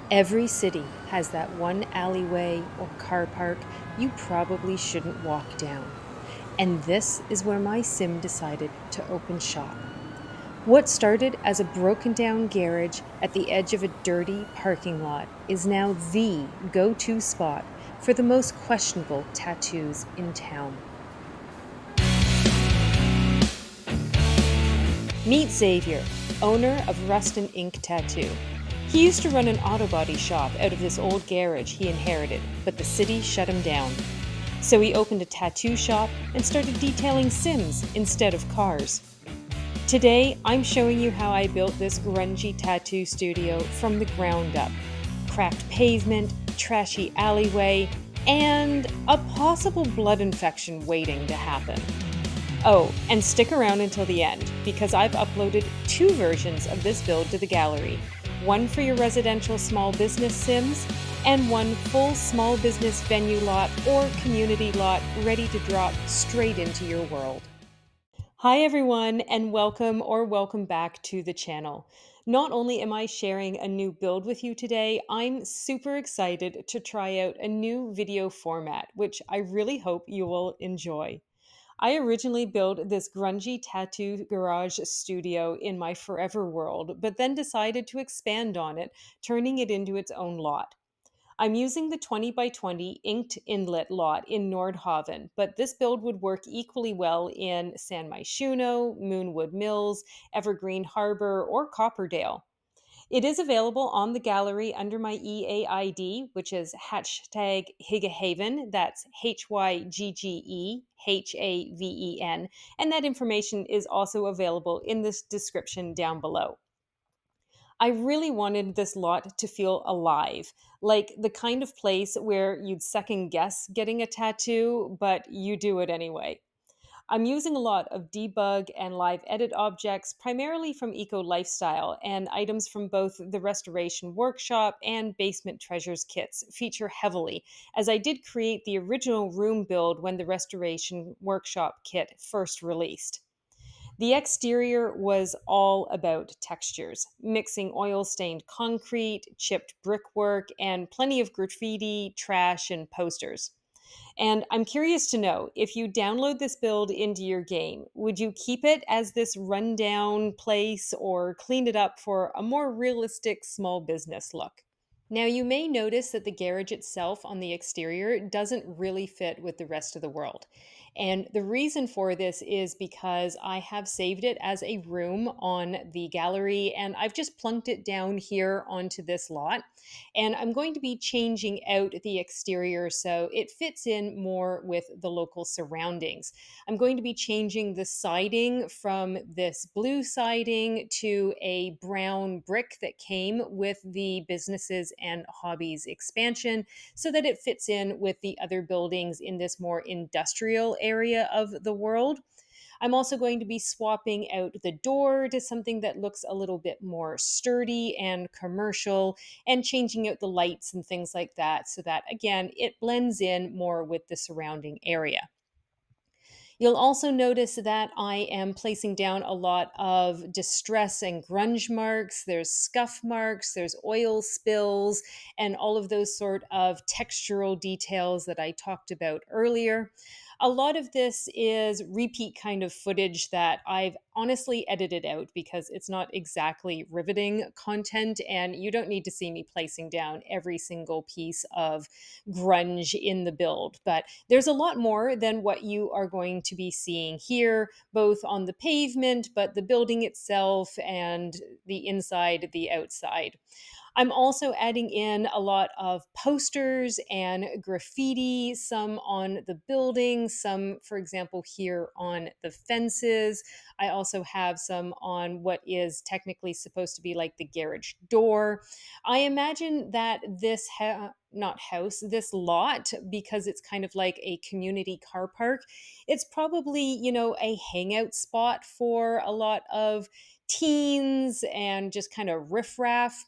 Every city has that one alleyway or car park you probably shouldn't walk down. And this is where my sim decided to open shop. What started as a broken down garage at the edge of a dirty parking lot is now the go to spot for the most questionable tattoos in town. Meet Xavier, owner of Rust and Ink Tattoo. He used to run an auto body shop out of this old garage he inherited, but the city shut him down. So he opened a tattoo shop and started detailing Sims instead of cars. Today, I'm showing you how I built this grungy tattoo studio from the ground up. Cracked pavement, trashy alleyway, and a possible blood infection waiting to happen. Oh, and stick around until the end, because I've uploaded two versions of this build to the gallery. One for your residential small business sims, and one full small business venue lot or community lot ready to drop straight into your world. Hi everyone, and welcome back to the channel. Not only am I sharing a new build with you today, I'm super excited to try out a new video format, which I really hope you will enjoy. I originally built this grungy tattoo garage studio in my forever world, but then decided to expand on it, turning it into its own lot. I'm using the 20 by 20 inked inlet lot in Nordhaven, but this build would work equally well in San Myshuno, Moonwood Mills, Evergreen Harbor, or Copperdale. It is available on the gallery under my EAID, which is hashtag Higahaven. That's HYGGEHAVEN. And that information is also available in this description down below. I really wanted this lot to feel alive, like the kind of place where you'd second guess getting a tattoo, but you do it anyway. I'm using a lot of debug and live edit objects, primarily from Eco Lifestyle, and items from both the Restoration Workshop and Basement Treasures kits feature heavily, as I did create the original room build when the Restoration Workshop kit first released. The exterior was all about textures, mixing oil stained concrete, chipped brickwork, and plenty of graffiti, trash, and posters. And I'm curious to know if you download this build into your game, would you keep it as this rundown place or clean it up for a more realistic small business look? Now, you may notice that the garage itself on the exterior doesn't really fit with the rest of the world. And the reason for this is because I have saved it as a room on the gallery and I've just plunked it down here onto this lot. And I'm going to be changing out the exterior so it fits in more with the local surroundings. I'm going to be changing the siding from this blue siding to a brown brick that came with the businesses and hobbies expansion so that it fits in with the other buildings in this more industrial area of the world. I'm also going to be swapping out the door to something that looks a little bit more sturdy and commercial and changing out the lights and things like that so that, again, it blends in more with the surrounding area. You'll also notice that I am placing down a lot of distress and grunge marks. There's scuff marks, there's oil spills, and all of those sort of textural details that I talked about earlier. A lot of this is repeat kind of footage that I've honestly edited out because it's not exactly riveting content, and you don't need to see me placing down every single piece of grunge in the build. But there's a lot more than what you are going to be seeing here, both on the pavement, but the building itself and the inside, the outside. I'm also adding in a lot of posters and graffiti, some on the building, some, for example, here on the fences. I also have some on what is technically supposed to be like the garage door. I imagine that not house, this lot, because it's kind of like a community car park, it's probably, a hangout spot for a lot of teens and just kind of riffraff.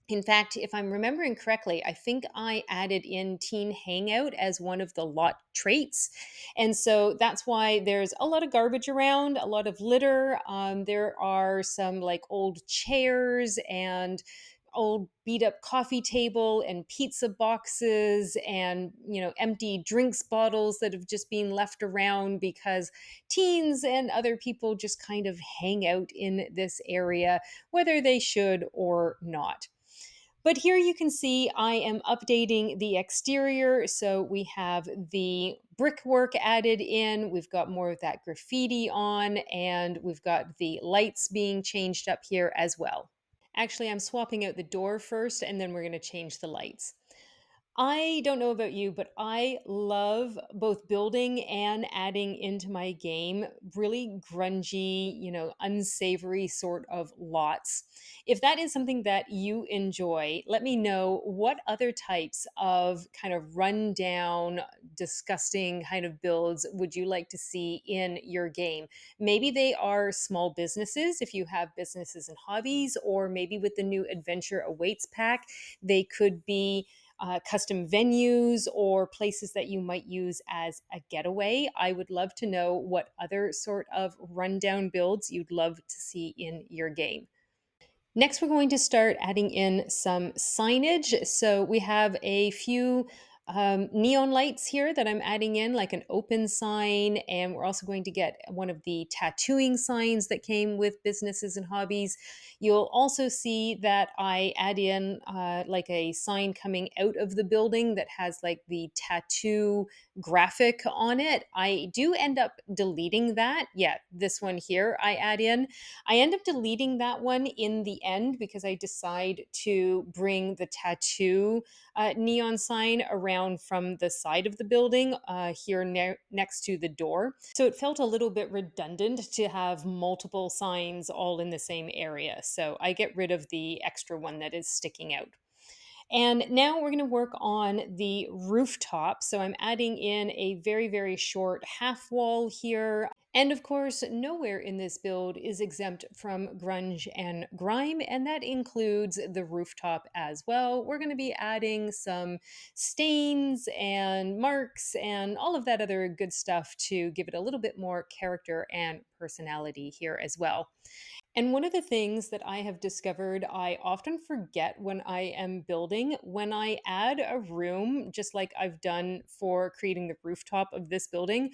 In fact, if I'm remembering correctly, I think I added in Teen Hangout as one of the lot traits. And so that's why there's a lot of garbage around, a lot of litter. There are some like old chairs and old beat up coffee table and pizza boxes and, empty drinks bottles that have just been left around because teens and other people just kind of hang out in this area, whether they should or not. But here you can see I am updating the exterior. So we have the brickwork added in, we've got more of that graffiti on, and we've got the lights being changed up here as well. Actually, I'm swapping out the door first, and then we're going to change the lights. I don't know about you, but I love both building and adding into my game really grungy, unsavory sort of lots. If that is something that you enjoy, let me know what other types of kind of rundown, disgusting kind of builds would you like to see in your game. Maybe they are small businesses if you have businesses and hobbies, or maybe with the new Adventure Awaits pack, they could be custom venues or places that you might use as a getaway. I would love to know what other sort of rundown builds you'd love to see in your game. Next, we're going to start adding in some signage. So we have a few neon lights here that I'm adding in, like an open sign. And we're also going to get one of the tattooing signs that came with businesses and hobbies. You'll also see that I add in like a sign coming out of the building that has like the tattoo graphic on it. I do end up deleting that. Yeah, this one here I add in. I end up deleting that one in the end because I decide to bring the tattoo neon sign around from the side of the building here next to the door. So it felt a little bit redundant to have multiple signs all in the same area. So I get rid of the extra one that is sticking out. And now we're going to work on the rooftop. So I'm adding in a very, very short half wall here. And of course, nowhere in this build is exempt from grunge and grime, and that includes the rooftop as well. We're going to be adding some stains and marks and all of that other good stuff to give it a little bit more character and personality here as well. And one of the things that I have discovered I often forget when I am building, when I add a room, just like I've done for creating the rooftop of this building,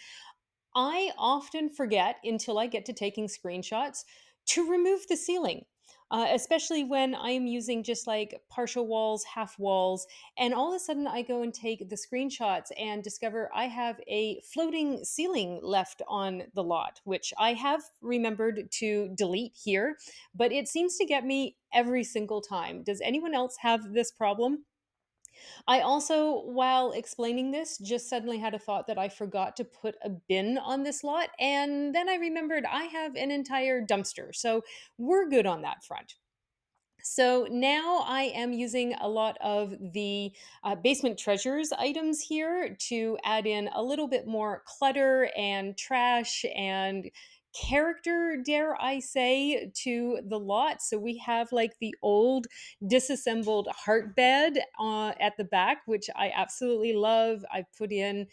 I often forget until I get to taking screenshots to remove the ceiling. Especially when I'm using just like partial walls, half walls, and all of a sudden I go and take the screenshots and discover I have a floating ceiling left on the lot, which I have remembered to delete here, but it seems to get me every single time. Does anyone else have this problem? I also, while explaining this, just suddenly had a thought that I forgot to put a bin on this lot. And then I remembered I have an entire dumpster. So we're good on that front. So now I am using a lot of the basement treasures items here to add in a little bit more clutter and trash and character, dare I say, to the lot. So we have like the old disassembled heart bed at the back, which I absolutely love. I've put in,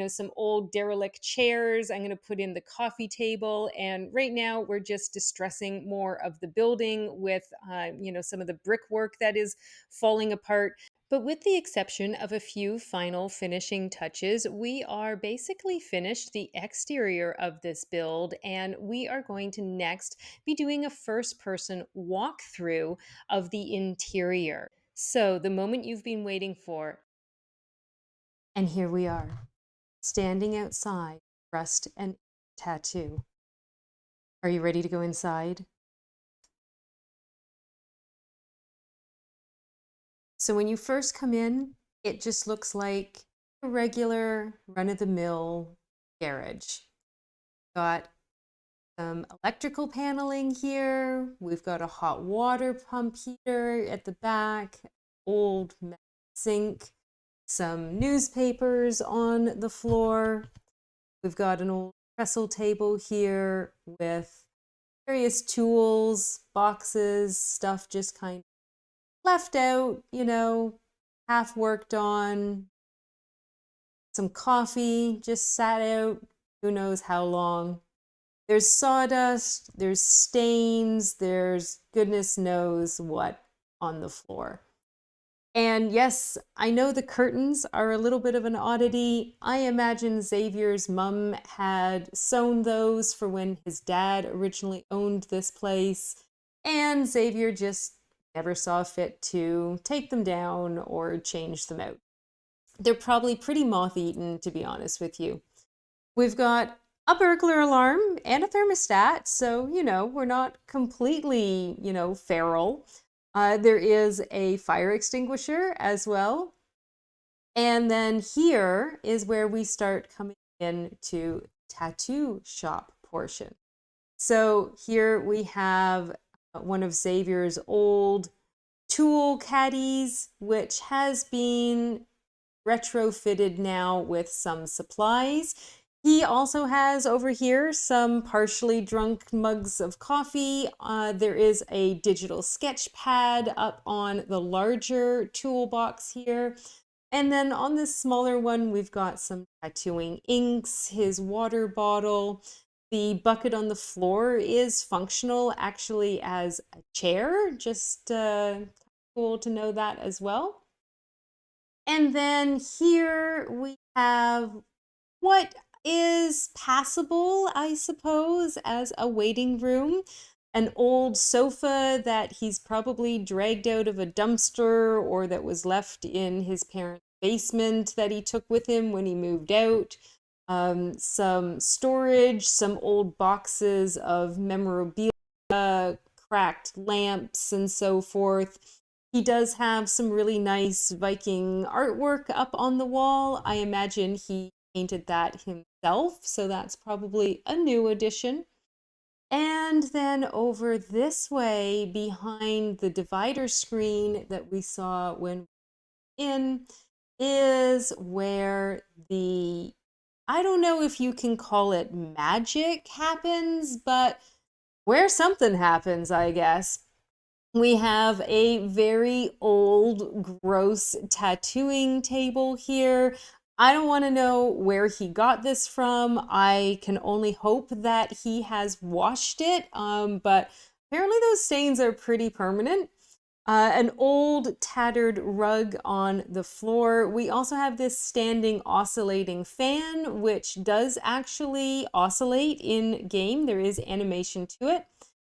some old derelict chairs. I'm going to put in the coffee table. And right now we're just distressing more of the building with, some of the brickwork that is falling apart. But with the exception of a few final finishing touches, we are basically finished the exterior of this build, and we are going to next be doing a first person walkthrough of the interior. So, the moment you've been waiting for, and here we are, standing outside, Rust and Tattoo. Are you ready to go inside? So when you first come in, it just looks like a regular run-of-the-mill garage. Got some electrical paneling here. We've got a hot water pump heater at the back, old sink, some newspapers on the floor. We've got an old trestle table here with various tools, boxes, stuff just kind of left out, half worked on. Some coffee just sat out, who knows how long. There's sawdust, there's stains, there's goodness knows what. on the floor. And yes, I know the curtains are a little bit of an oddity. I imagine Xavier's mom had sewn those for when his dad originally owned this place, and Xavier just never saw fit to take them down or change them out. They're probably pretty moth-eaten, to be honest with you. We've got a burglar alarm and a thermostat, so, we're not completely, feral. There is a fire extinguisher as well. And then here is where we start coming into tattoo shop portion. So here we have one of Xavier's old tool caddies, which has been retrofitted now with some supplies. He also has over here some partially drunk mugs of coffee. There is a digital sketch pad up on the larger toolbox here. And then on this smaller one, we've got some tattooing inks, his water bottle. The bucket on the floor is functional actually as a chair, just cool to know that as well. And then here we have what is passable, I suppose, as a waiting room. An old sofa that he's probably dragged out of a dumpster or that was left in his parents' basement that he took with him when he moved out. Some storage, some old boxes of memorabilia, cracked lamps, and so forth. He does have some really nice Viking artwork up on the wall. I imagine he painted that himself, so that's probably a new addition. And then over this way, behind the divider screen that we saw when in, is where I don't know if you can call it magic happens, but where something happens, I guess. We have a very old, gross tattooing table here. I don't want to know where he got this from. I can only hope that he has washed it, but apparently those stains are pretty permanent. An old tattered rug on the floor. We also have this standing oscillating fan, which does actually oscillate in game. There is animation to it.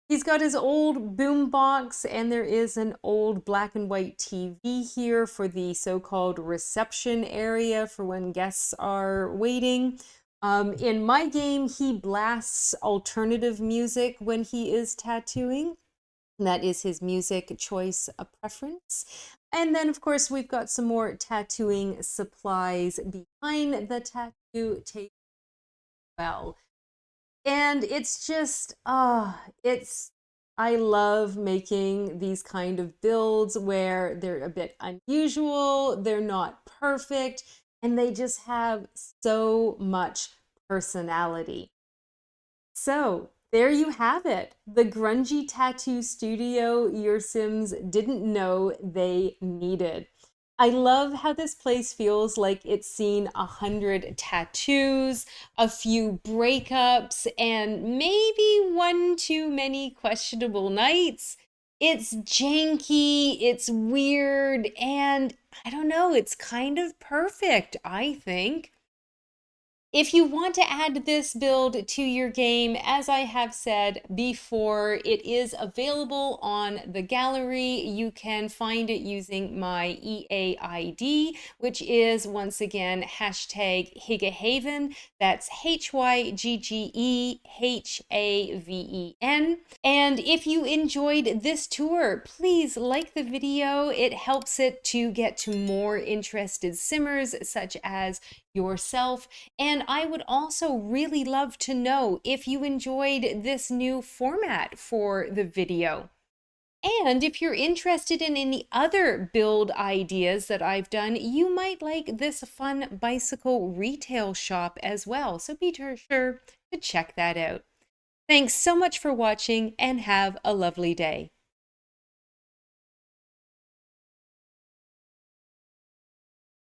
He's got his old boom box, and there is an old black and white TV here for the so-called reception area for when guests are waiting. In my game, he blasts alternative music when he is tattooing. That is his music choice preference. And then, of course, we've got some more tattooing supplies behind the tattoo table as well. And it's just, I love making these kind of builds where they're a bit unusual, they're not perfect, and they just have so much personality. So there you have it, the grungy tattoo studio your Sims didn't know they needed. I love how this place feels like it's seen 100 tattoos, a few breakups, and maybe one too many questionable nights. It's janky, it's weird, and I don't know, it's kind of perfect, I think. If you want to add this build to your game, as I have said before, it is available on the gallery. You can find it using my EA ID, which is once again hashtag Hyggehaven. That's HYGGEHAVEN. And if you enjoyed this tour, please like the video. It helps it to get to more interested simmers such as yourself. And I would also really love to know if you enjoyed this new format for the video. And if you're interested in any other build ideas that I've done, you might like this fun bicycle retail shop as well. So be sure to check that out. Thanks so much for watching and have a lovely day.